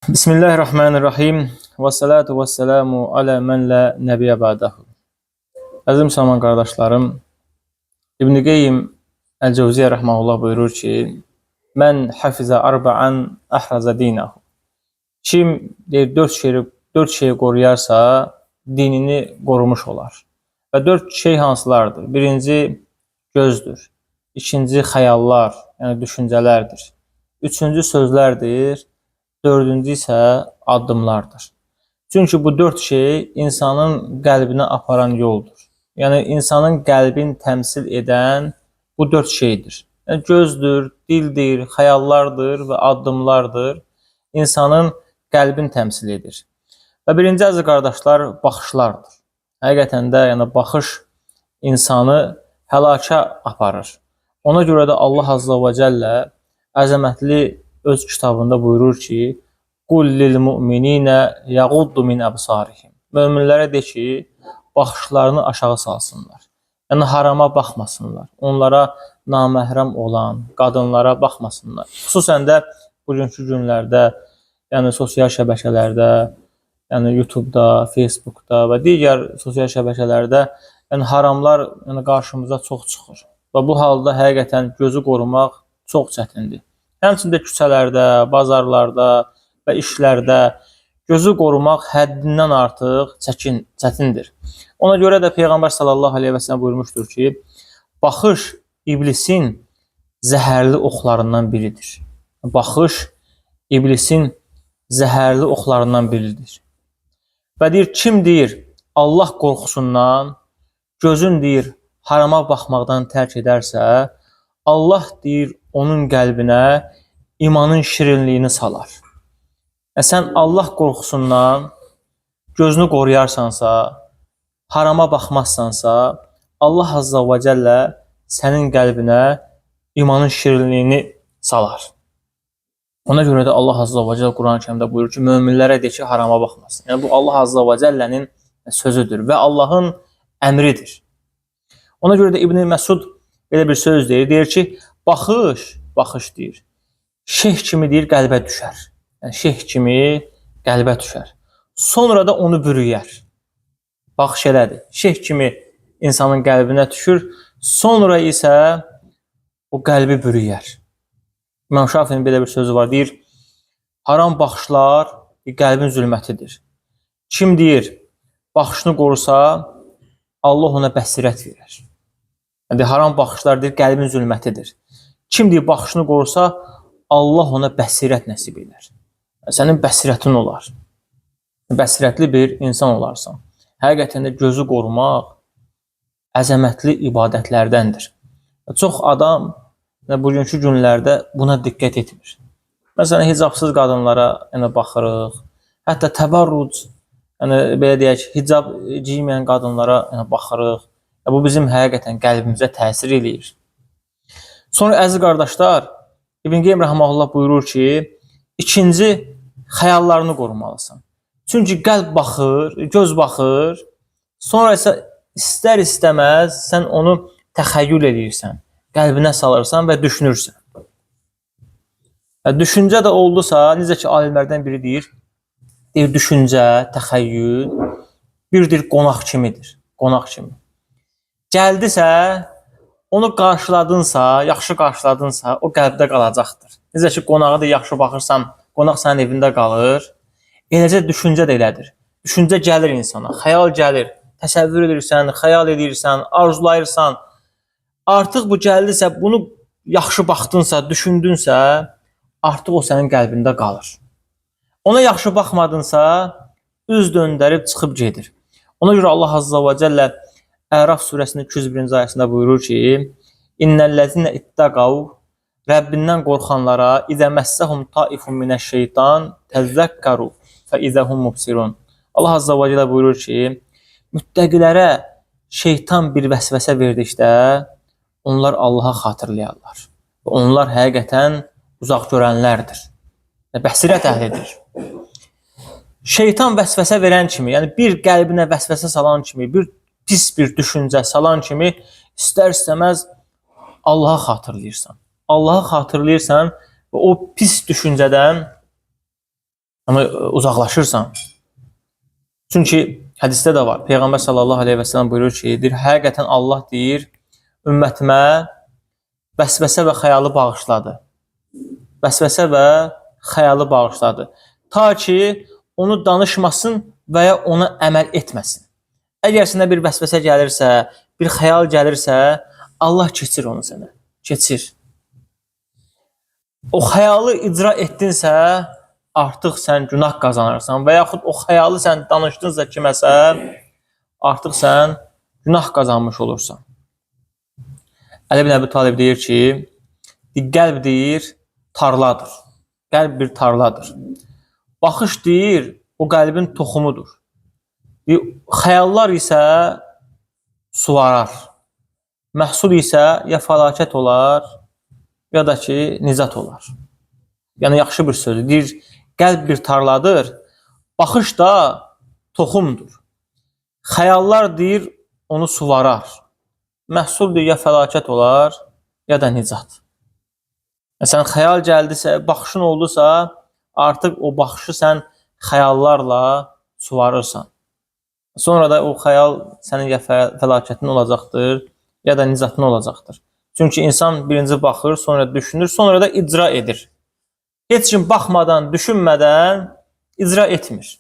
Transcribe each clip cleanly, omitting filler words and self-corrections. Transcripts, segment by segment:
Bismillahirrahmanirrahim. Və salatu və selamu alə mən lə nəbiyə ba'dahu. Əzizim müsəlman qardaşlarım, İbn Qeyyim Əl-Cəvziyyə rəhməhullah buyurur ki, mən hafizə arba'an əhraza dinahu. Kim deyir, dörd şeyi qoruyarsa, dinini qorumuş olar. Və dörd şey hansılardır? Birinci gözdür. İkinci xəyallar, yəni düşüncələrdir. Üçüncü sözlərdir. Dördüncü isə addımlardır. Çünki bu dörd şey insanın qəlbinə aparan yoldur. Yəni insanın qəlbini təmsil edən bu dörd şeydir. Yəni gözdür, dildir, xəyallardır və addımlardır. İnsanın qəlbini təmsil edir. Və birinci əziz qardaşlar, baxışlardır. Həqiqətən də yəni baxış insanı həlaka aparır. Ona görə də Allah Azza və Cəllə əzəmətli öz kitabında buyurur ki, "Qul lil mu'minina yağuddu min absarihim." Möminlərə de ki, baxışlarını aşağı salsınlar. Yəni harama baxmasınlar. Onlara naməhrəm olan qadınlara baxmasınlar. Xüsusən də bugünkü günlərdə, yəni sosial şəbəkələrdə, yəni YouTube-da, Facebook-da və digər sosial şəbəkələrdə yəni haramlar yəni qarşımıza çox çıxır. Və bu halda həqiqətən gözü qorumaq çox çətindir. Həmçində küçələrdə, bazarlarda və işlərdə gözü qorumaq həddindən artıq çətindir. Ona görə də Peyğəmbər sallallahu əleyhi və səlləm buyurmuşdur ki, baxış iblisin zəhərli oxlarından biridir. Baxış iblisin zəhərli oxlarından biridir. Və deyir, kim deyir, Allah qorxusundan gözün deyir, harama baxmaqdan tərk edərsə, Allah deyir, onun qəlbinə imanın şirinliyini salar. Sən Allah qorxusundan gözünü qoruyarsansa, harama baxmazsansa, Allah Azza və Cəllə sənin qəlbinə imanın şirinliyini salar. Ona görə də Allah Azza və Cəllə Quran-ı Kərimdə buyurur ki, möminlərə de ki, harama baxmasın. Yəni bu Allah Azza və Cəllənin sözüdür və Allahın əmridir. Ona görə də İbn Məsud belə bir söz deyir ki, baxış deyir, şeyh kimi deyir, qəlbə düşər. Yəni şeyh kimi qəlbə düşər. Sonra da onu bürüyər. Baxış elədir. Şeyh kimi insanın qəlbinə düşür, sonra isə o qəlbi bürüyər. İmam Şafinin belə bir sözü var, deyir, haram baxışlar qəlbin zülmətidir. Kim deyir, baxışını qorusa, Allah ona bəsirət verər. Yəni, haram baxışlar deyir, qəlbin zülmətidir. Kim deyir, baxışını qorusa, Allah ona bəsirət nəsib edər. Sənin bəsirətin olar. Bəsirətli bir insan olarsan. Həqiqətən də gözü qorumaq əzəmətli ibadətlərdəndir. Çox adam bugünkü günlərdə buna diqqət etmir. Məsələn, hicabsız qadınlara baxırıq. Hətta təbarruc, belə deyək, hicab giyməyən qadınlara baxırıq. Bu bizim həqiqətən qəlbimizə təsir eləyir. Sonra əziz qardaşlar, İbn Qeyyim rəhməhullah buyurur ki, ikinci xəyallarını qorumalısan. Çünki qəlb baxır, göz baxır, sonra isə istər-istəməz sən onu təxəyyül edirsən, qəlbinə salırsan və düşünürsən. Düşüncə də oldusa, necə ki, alimlərdən biri deyir, düşüncə, təxəyyül, birdir qonaq kimidir, qonaq kimi. Gəldisə, onu qarşıladınsa, yaxşı qarşıladınsa, o qəlbdə qalacaqdır. Necə ki, qonağı da yaxşı baxırsan, qonaq sənin evində qalır. Eləcə düşüncə də elədir. Düşüncə gəlir insana, xəyal gəlir. Təsəvvür edirsən, xəyal edirsən, arzulayırsan. Artıq bu gəldisə, bunu yaxşı baxdınsa, düşündünsə, artıq o sənin qəlbində qalır. Ona yaxşı baxmadınsa, üz döndərib çıxıb gedir. Ona görə Allah Azza və Cəllə Əraf surəsinin 201-ci ayəsində buyurur ki, İnnəl-ləzinə ittəqav Rəbbindən qorxanlara İzə məssəhum taifun minəş-şeytan təzzəkkaru fə izəhum mubsirun. Allah Azza və Cəllə buyurur ki, müttəqilərə şeytan bir vəsvəsə verdikdə onlar Allaha xatırlayarlar. Onlar həqiqətən uzaq görənlərdir. Bəsirət əhlidir. Şeytan vəsvəsə verən kimi, yəni bir qəlbinə vəsvəsə salan kimi, bir pis bir düşüncə salan kimi istər-istəməz Allaha xatırlayırsan. Allahı xatırlayırsan və o pis düşüncədən ona uzaqlaşırsan. Çünki hədisdə də var. Peyğəmbər sallallahu əleyhi və səlləm buyurur ki, deyir, həqiqətən Allah deyir, ümmətimə vəsvəsə və xəyalı bağışladı. Vəsvəsə və xəyalı bağışladı. Ta ki, onu danışmasın və ya ona əməl etməsin. Əgər sənə bir vəsvəsə gəlirsə, bir xəyal gəlirsə, Allah keçir onu sənə. Keçir. O xəyalı icra etdinsə, artıq sən günah qazanırsan və yaxud o xəyalı sən danışdınsa kiməsə, artıq sən günah qazanmış olursan. Əli ibn Əbi Talib deyir ki, qəlb deyir, tarladır. Qəlb bir tarladır. Baxış deyir, o qəlbin toxumudur. Xəyallar isə suvarar. Məhsul isə ya fəlakət olar, ya da ki, nicat olar. Yəni, yaxşı bir sözdür. Deyir, qəlb bir tarladır, baxış da toxumdur. Xəyallar deyir, onu suvarar. Məhsul deyir, ya fəlakət olar, ya da nicat. Sən xəyal gəldisə, baxışın oldusa, artıq o baxışı sən xəyallarla suvarırsan. Sonra da o xəyal sənin ya fəlakətin olacaqdır, ya da nicatın olacaqdır. Çünki insan birinci baxır, sonra düşünür, sonra da icra edir. Heç kim baxmadan, düşünmədən icra etmir.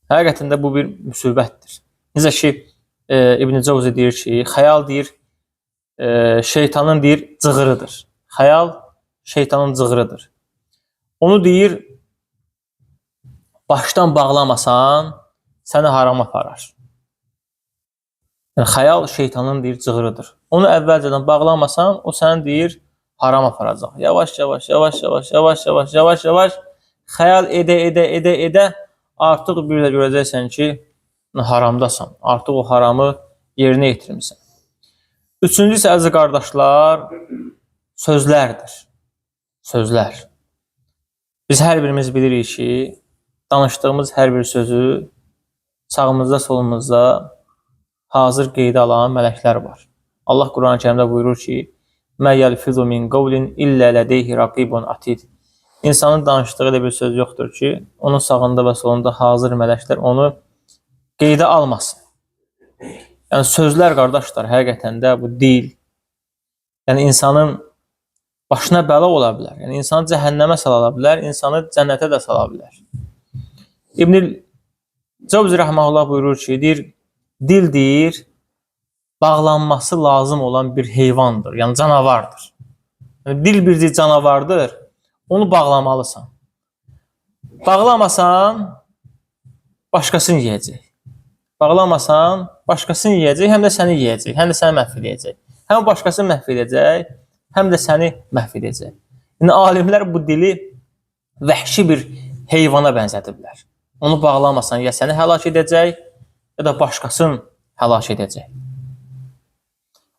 Həqiqətən də bu bir müsibətdir. Necə ki, İbn Cəvzi deyir ki, xəyal deyir, şeytanın deyir, cığırıdır. Xəyal şeytanın cığırıdır. Onu deyir, başdan bağlamasan, səni harama aparar. Yəni, xəyal şeytanın deyir, cığırıdır. Onu əvvəlcədən bağlamasan, o səni deyir, haram aparacaq. Yavaş-yavaş xəyal edə artıq bir də görəcəksən ki, haramdasan. Artıq o haramı yerinə yetirmirsən. Üçüncü isə əziz qardaşlar, sözlərdir. Sözlər. Biz hər birimiz bilirik ki, danışdığımız hər bir sözü sağımızda, solumuzda hazır qeydə alan mələklər var. Allah Quran-ı Kərimdə buyurur ki, "Mə yəlfizu min qawlin illə ladeyhi raqibun atid." İnsanın danışdığı elə bir söz yoxdur ki, onun sağında və solunda hazır mələklər onu qeydə almasın. Yəni sözlər qardaşlar, həqiqətən də bu dil, yəni insanın başına bəla ola bilər. Yəni insanı cəhənnəmə sala bilər, insanı cənnətə də sala bilər. İbn Cəvzi rəhməhullah buyurur ki, deyir, dil deyir, bağlanması lazım olan bir heyvandır, yəni canavardır. Yəni, dil bir canavardır, onu bağlamalısan. Bağlamasan, başqasını yiyəcək. Bağlamasan, başqasını yiyəcək, həm də səni yiyəcək, həm də səni məhv edəcək. Həm başqasını məhv edəcək, həm də səni məhv edəcək. Yəni, alimlər bu dili vəhşi bir heyvana bənzədiblər. Onu bağlamasan, ya səni həlak edəcək, ya da başqasını həlak edəcək.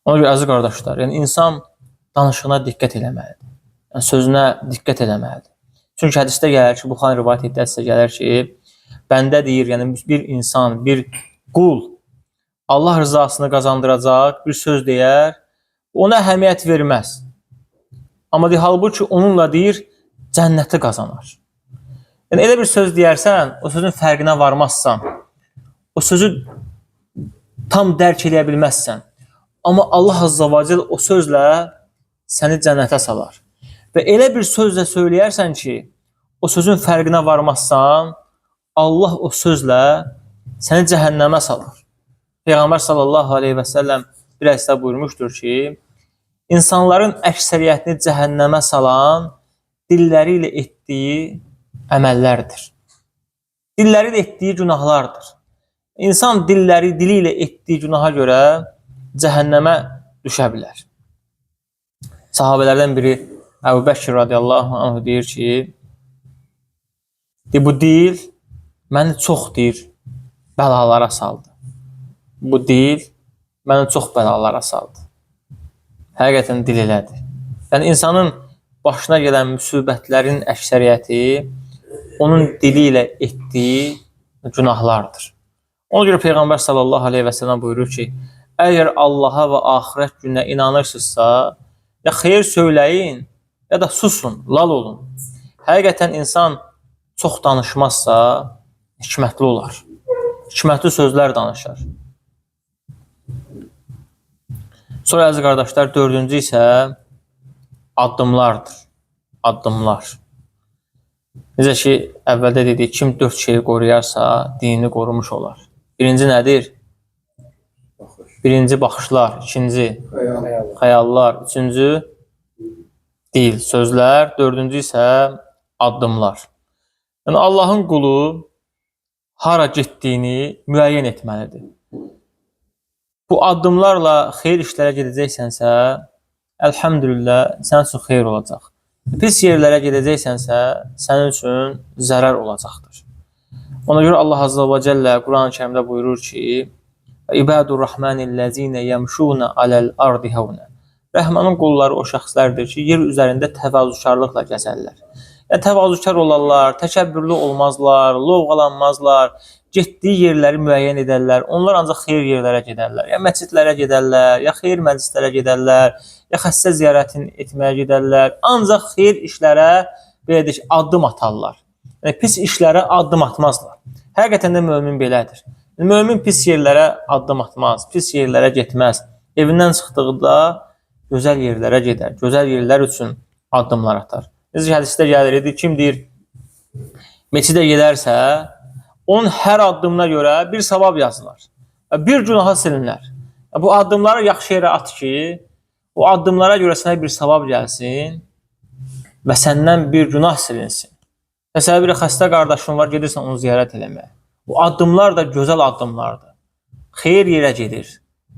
Ona görə, əziz qardaşlar, yəni insan danışığına diqqət eləməlidir. Yəni, sözünə diqqət eləməlidir. Çünki hədisdə gəlir ki, Buxari rivayət etdəsə gəlir ki, bəndə deyir, yəni bir insan, bir qul Allah rızasını qazandıracaq bir söz deyər, ona əhəmiyyət verməz. Amma deyir, halbuki onunla deyir, cənnəti qazanar. Yəni, elə bir söz deyərsən, o sözün fərqinə varmazsan, o sözü tam dərk eləyə bilməzsən. Amma Allah Azza və Cəl o sözlə səni cənnətə salar. Və elə bir sözlə söyləyərsən ki, o sözün fərqinə varmazsan, Allah o sözlə səni cəhənnəmə salar. Peyğəmbər sallallahu aleyhi və səlləm bir hədisdə buyurmuşdur ki, insanların əksəriyyətini cəhənnəmə salan dilləri ilə etdiyi əməllərdir. Dilləri ilə etdiyi günahlardır. İnsan dili ilə etdiyi günaha görə cəhənnəmə düşə bilər. Sahabələrdən biri Əbu Bəkir radiyallahu anh deyir ki, bu dil məni çox deyir, bəlalara saldı. Bu dil məni çox bəlalara saldı. Həqiqətən dil elədir. Yəni, insanın başına gələn müsibətlərin əksəriyyəti onun dili ilə etdiyi günahlardır. Ona görə Peyğəmbər sallallahu aleyhi və səlləm buyurur ki, əgər Allaha və axirət gününə inanırsınızsa, ya xeyir söyləyin, ya da susun, lal olun. Həqiqətən insan çox danışmazsa hikmətli olar. Hikmətli sözlər danışar. Sonra əziz qardaşlar, dördüncü isə addımlardır. Addımlar. Necə ki, əvvəldə dedik, kim 4 şeyi qoruyarsa, dinini qorumuş olar. Birinci nədir? Birinci baxışlar, ikinci xəyallar, üçüncü dil, sözlər, dördüncü isə addımlar. Yəni, Allahın qulu hara getdiyini müəyyən etməlidir. Bu addımlarla xeyir işlərə gedəcəksənsə, əlhəmdülillah, sənin üçün xeyir olacaq. Pis yerlərə gedəcəksənsə, sənin üçün zərər olacaqdır. Ona görə Allah Azza və Cəllə Quran-ı Kərimdə buyurur ki, İbadur Rahmanillezine yemşuna alel ardi havna. Rəhmanın qulları o şəxslərdir ki, yer üzərində təvazökarlıqla gəzərlər. Yəni, təvazökar olarlar, təkəbbürlü olmazlar, lovğalanmazlar, getdiyi yerləri müəyyən edərlər. Onlar ancaq xeyir yerlərə gedərlər. Ya məscidlərə gedərlər, ya xeyir məclislərə gedərlər, ya xəstə ziyarətin etməyə gedərlər. Ancaq xeyir işlərə, belə deyək, addım atarlar. Yəni, pis işlərə addım atmazlar. Həqiqətən də mömin belədir. Mömin pis yerlərə addım atmaz, pis yerlərə getməz. Evindən çıxdıqda gözəl yerlərə gedər, gözəl yerlər üçün addımlar atar. Necə hədisdə gəlir idi, kim deyir, meçidə gedərsə, onun hər addımına görə bir savab yazılır. Bir günaha silinlər. Bu addımları yaxşı yerə at ki, o addımlara görə sənə bir savab gəlsin və səndən bir günah silinsin. Məsələn, bir xəstə qardaşın var, gedirsən onu ziyarət eləməyə. Bu addımlar da gözəl addımlardır. Xeyir yerə gedir,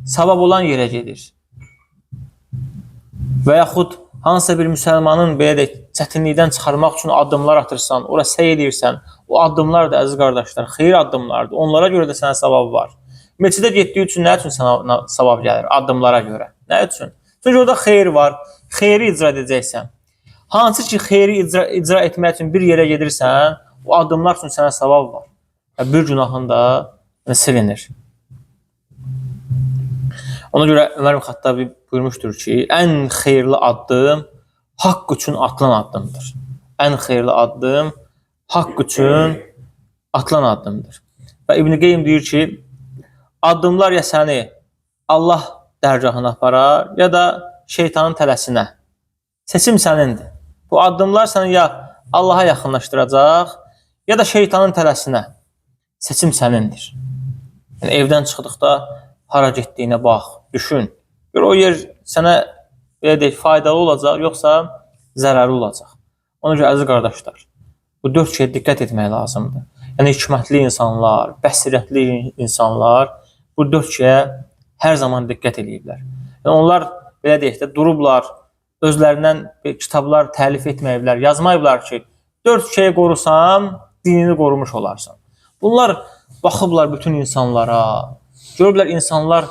savab olan yerə gedir. Və yaxud hansısa bir müsəlmanın belə deyək, çətinlikdən çıxarmaq üçün addımlar atırsan, ora səy edirsən, o addımlar da əziz qardaşlar, xeyir addımlardır. Onlara görə də sənə savab var. Meçidə getdiyi üçün nə üçün sənə savab gəlir? Addımlara görə. Nə üçün? Çünki orada xeyir var, xeyri icra edəcəksən. Hansı ki, xeyri icra etmək üçün bir yerə gedirsən, o addımlar üçün sənə savab var. Bir günahın da silinir. Ona görə Ömər ibn Xəttabi buyurmuşdur ki, ən xeyirli addım haqq üçün atılan addımdır. Ən xeyirli addım haqq üçün atılan addımdır. Və İbn Qeym deyir ki, addımlar ya səni Allah dərgahına aparar, ya da şeytanın tələsinə. Seçim sənindir. Bu addımlar səni ya Allaha yaxınlaşdıracaq, ya da şeytanın tələsinə. Seçim sənindir. Yəni, evdən çıxdıqda hara getdiyinə bax, düşün. Gör, o yer sənə deyək, faydalı olacaq, yoxsa zərərli olacaq. Ona görə, əziz qardaşlar, bu 4 şeyə diqqət etmək lazımdır. Yəni, hikmətli insanlar, bəsirətli insanlar bu 4 şeyə hər zaman diqqət ediblər. Yəni, onlar, belə deyək də, durublar, özlərindən kitablar təlif etməyiblər, yazmayıblar ki, 4 şeyi qorusam, dinini qorumuş olarsan. Bunlar baxıblar bütün insanlara, görürlər insanlar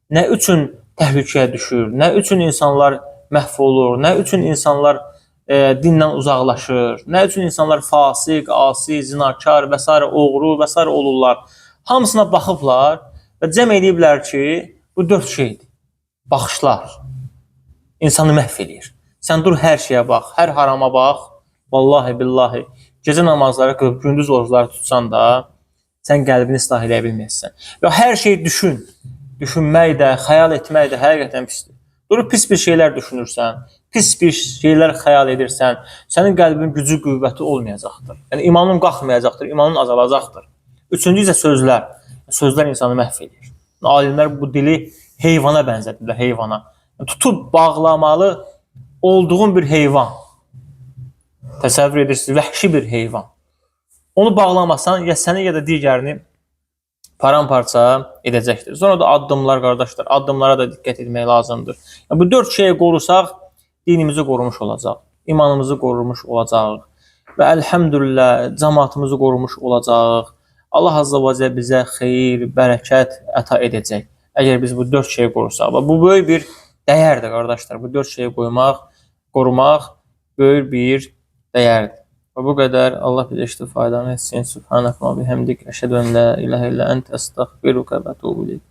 nə üçün təhlükəyə düşür, nə üçün insanlar məhv olur, nə üçün insanlar dindən uzaqlaşır, nə üçün insanlar fasiq, asi, zinakar və s. oğru və s. olurlar. Hamısına baxıblar və cəm ediblər ki, bu 4 şeydir. Baxışlar insanı məhv edir. Sən dur hər şeyə bax, hər harama bax, vallahi billahi, gecə namazları qılıb, gündüz orucları tutsan da, sən qəlbini islah edə bilməyəsən. Və hər şeyi düşün. Düşünmək də, xəyal etmək də həqiqətən pisdir. Durub pis bir şeylər düşünürsən, pis bir şeylər xəyal edirsən, sənin qəlbin gücü, qüvvəti olmayacaqdır. Yəni, imanın qalxmayacaqdır, imanın azalacaqdır. Üçüncü isə sözlər. Sözlər insanı məhv edir. Alimlər bu dili heyvana bənzədirlər, heyvana. Tutub bağlamalı olduğun bir heyvan. Təsəvvür edirsiniz, vəhşi bir heyvan. Onu bağlamasan, ya səni, ya da digərini paramparça edəcəkdir. Sonra da addımlar, qardaşlar, addımlara da diqqət etmək lazımdır. Bu 4 şeyi qorusaq, dinimizi qorumuş olacaq, imanımızı qorumuş olacaq və əlhəmdülillah, cəmaatımızı qorumuş olacaq. Allah Azza və Cəllə bizə xeyir, bərəkət əta edəcək. Əgər biz bu 4 şeyi qorusaq. Bu böyük bir dəyərdir, qardaşlar. Bu 4 şeyi qorumaq böyük bir dəyərdir. Və bu qədər. Allah bizə işte faydanı etsin. Subhanək və bihamdik. Əşhədü ən la ilahə illə əntə əstəğfiruka və etûbü ileyk.